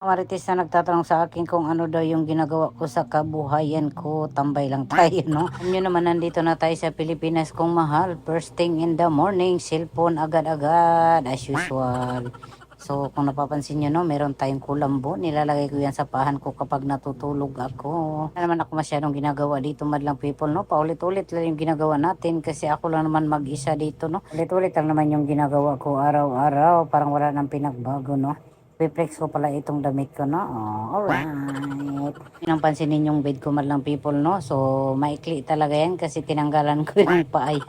Marites na nagtatanong sa akin kung ano daw yung ginagawa ko sa kabuhayan ko. Tambay lang tayo, no? Alam nyo naman, nandito na tayo sa Pilipinas kung mahal. First thing in the morning, cellphone agad-agad, as usual. So, kung napapansin nyo, no, meron tayong kulambo. Nilalagay ko yan sa pahan ko kapag natutulog ako. Wala naman ako masyadong ginagawa dito, madlang people, no? Paulit-ulit lang yung ginagawa natin kasi ako lang naman mag-isa dito, no? Ulit-ulit lang naman yung ginagawa ko araw-araw. Parang wala nang pinagbago, no? Piplex ko pala itong damit ko, no? Oh, alright. Pinang pansinin yung bed ko, madlang people, no? So, maikli talaga yan kasi tinanggalan ko yung paay.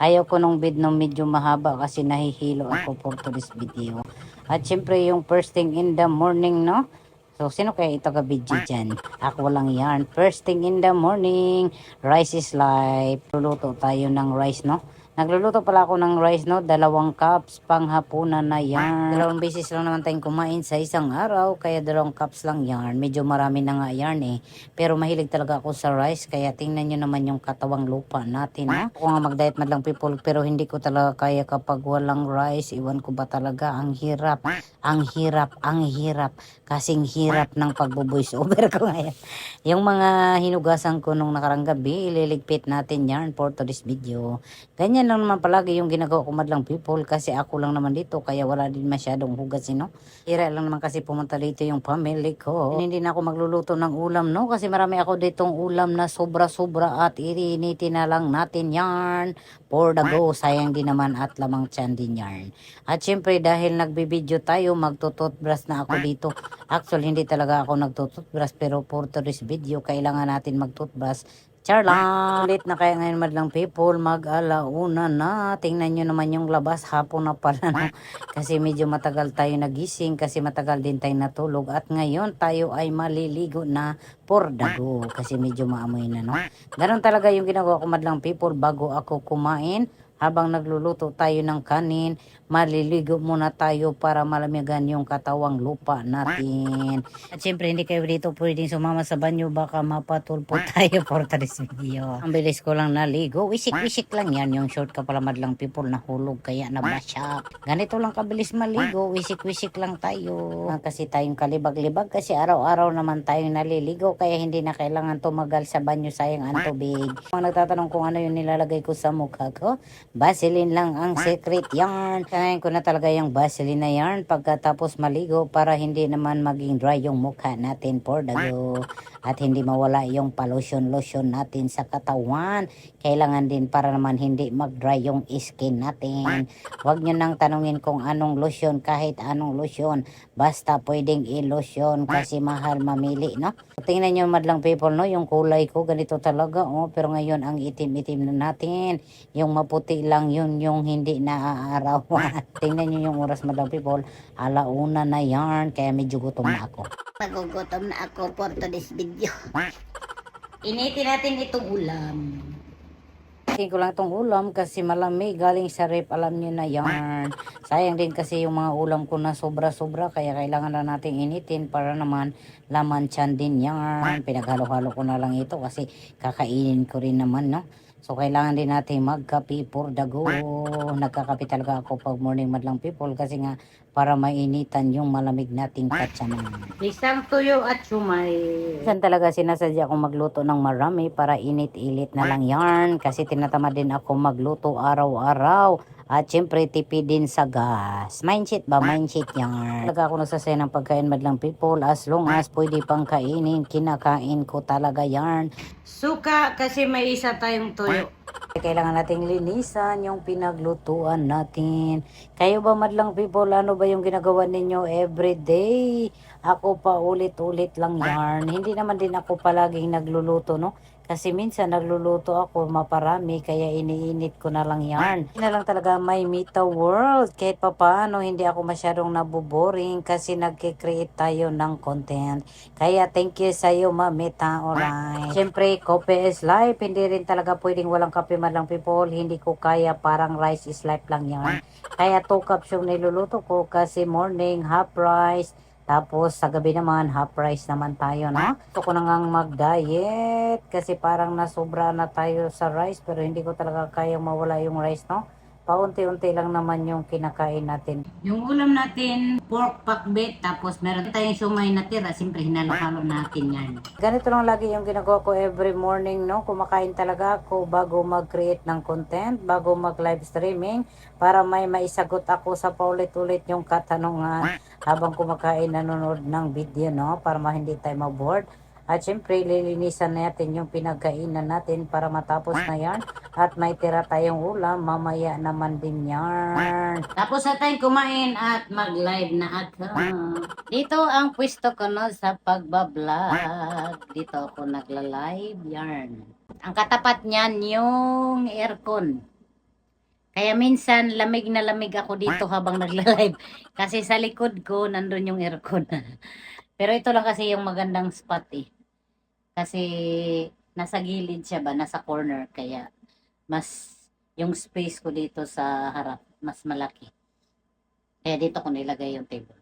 Ayaw ko nung bed nung medyo mahaba kasi nahihilo ako for today's video. At syempre, yung first thing in the morning, no? So, sino kaya ito ka-video dyan? Ako lang yan. First thing in the morning, rice is life. Luluto tayo ng rice, no? Nagluluto pala ako ng rice, no? 2 cups panghapunan na yan. 2 beses lang naman tayong kumain sa isang araw, kaya 2 cups lang yan. Medyo marami na nga yan eh. Pero mahilig talaga ako sa rice, kaya tingnan nyo naman yung katawang lupa natin, no? Ako nga mag-diet madlang people, pero hindi ko talaga kaya kapag walang rice. Iwan ko ba talaga, ang hirap. Ang hirap, ang hirap. Kasing hirap ng pagbo-voice over ko ngayon. Yung mga hinugasan ko nung nakarang gabi, ililigpit natin yan for today's video. Ganyan lang naman palagi yung ginagawa ko madlang people kasi ako lang naman dito kaya wala din masyadong hugas, no? Hira lang naman kasi pumunta dito yung family ko. Hindi na ako magluluto ng ulam, no? Kasi marami ako ditong ulam na sobra-sobra at irinitin na lang natin yarn for the go. Sayang din naman at lamang tiyan din yarn. At syempre dahil nagbibideo tayo, magtututbrush na ako dito. Actually hindi talaga ako nagtututbrush pero for today's video kailangan natin magtutbrush. Char lang. Ulit na kaya ngayon madlang people, mag-alauna na. Tingnan nyo naman yung labas, hapon na pala, no? Kasi medyo matagal tayo nagising kasi matagal din tayo natulog. At ngayon tayo ay maliligo na for the go kasi medyo maamoy na, no? Ganon talaga yung ginagawa ko madlang people bago ako kumain. Habang nagluluto tayo ng kanin, maliligo muna tayo para malamigan yung katawang lupa natin. At syempre, hindi kayo dito pwedeng sumama sa banyo, baka mapatulpo tayo for today's video. Ang bilis ko lang naligo, wisik-wisik lang yan. Yung short ka pala madlang people, nahulog kaya nabasyak. Ganito lang kabilis maligo, wisik-wisik lang tayo. Kasi tayong kalibag-libag kasi araw-araw naman tayong naliligo, kaya hindi na kailangan tumagal sa banyo, sayang ang tubig. Mga nagtatanong kung ano yung nilalagay ko sa mukha ko, Vaseline lang ang secret yarn. Kanayin ko na talaga yung Vaseline na yarn pagkatapos maligo para hindi naman maging dry yung mukha natin for the go. At hindi mawala yung pa-lotion-lotion natin sa katawan. Kailangan din para naman hindi mag-dry yung skin natin. Huwag nyo nang tanungin kung anong lotion, kahit anong lotion. Basta pwedeng i-lotion kasi mahal mamili, no? Tingnan nyo madlang people, no? Yung kulay ko ganito talaga, oh. Pero ngayon ang itim-itim na natin. Yung maputi lang yun yung hindi naaarawan. Tingnan nyo yung oras madlang people. Alauna na yarn kaya medyo gutom na ako. Magugutom na ako for today's video. Initin natin itong ulam. Initin ko lang itong ulam kasi malamig galing sa rep, alam nyo na yarn. Sayang din kasi yung mga ulam ko na sobra-sobra kaya kailangan na natin initin para naman laman tiyan din yarn. Pinaghalo-halo ko na lang ito kasi kakainin ko rin naman, no? So, kailangan din natin magkape for the go. Nagkakape talaga ako pag morning madlang people kasi nga para mainitan yung malamig nating katsanan. Isang tuyo at sumay. Saan talaga sinasadya akong magluto ng marami para init-ilit na lang yarn kasi tinatamad din ako magluto araw-araw. At syempre, tipid din sa gas. Mindset ba? Mindset yarn. Talaga ako nagsasaya ng pagkain madlang people. As long as pwede pang kainin, kinakain ko talaga yarn. Suka kasi may isa tayong tuyo. Kailangan nating linisan yung pinaglutuan natin. Kayo ba madlang people, ano ba yung ginagawa ninyo everyday? Ako pa ulit-ulit lang yarn. Hindi naman din ako palaging nagluluto, no? Kasi minsan nagluluto ako maparami kaya iniinit ko na lang yarn. Hindi na lang talaga may Mita World. Kahit pa paano hindi ako masyadong nabuboring kasi nagkikreate tayo ng content. Kaya thank you sa iyo Mamita. Alright. Siyempre, coffee is life. Hindi rin talaga pwedeng walang kape madlang people. Hindi ko kaya, parang rice is life lang yarn. Kaya 2 cups yung niluluto ko kasi morning half rice. Tapos sa gabi naman, half price naman tayo, no? Gusto ko na ngang mag-diet kasi parang nasobra na tayo sa rice pero hindi ko talaga kayang mawala yung rice, no? paunti-unti lang naman yung kinakain natin. Yung ulam natin, pork pakbet, tapos meron tayong sumay na tira, siyempre hinalo-halo natin yan. Ganito lang lagi yung ginagawa ko every morning, no? Kumakain talaga ako bago mag-create ng content, bago mag-live streaming, para may maisagot ako sa paulit-ulit yung katanungan habang kumakain, nanonood ng video, no? Para hindi tayo ma-bored. At syempre, lilinisan natin yung pinagkainan natin para matapos na yan. At may tira tayong ulam, mamaya naman din yan. Tapos na tayong kumain at mag-live na ako. Dito ang pwesto ko no, sa pagbablog. Dito ako nagla-live yarn. Ang katapat niyan yung aircon. Kaya minsan lamig na lamig ako dito habang nagla-live. Kasi sa likod ko nandun yung aircon. Pero ito lang kasi yung magandang spot eh. Kasi nasa gilid siya ba, nasa corner. Kaya mas yung space ko dito sa harap, mas malaki. Kaya dito ko nilagay yung table.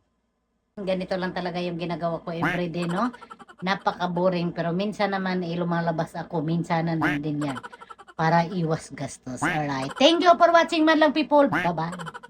Ganito lang talaga yung ginagawa ko everyday, no? Napaka-boring. Pero minsan naman lumalabas ako. Minsan naman din yan. Para iwas gastos. Alright. Thank you for watching, madlang people. Bye-bye.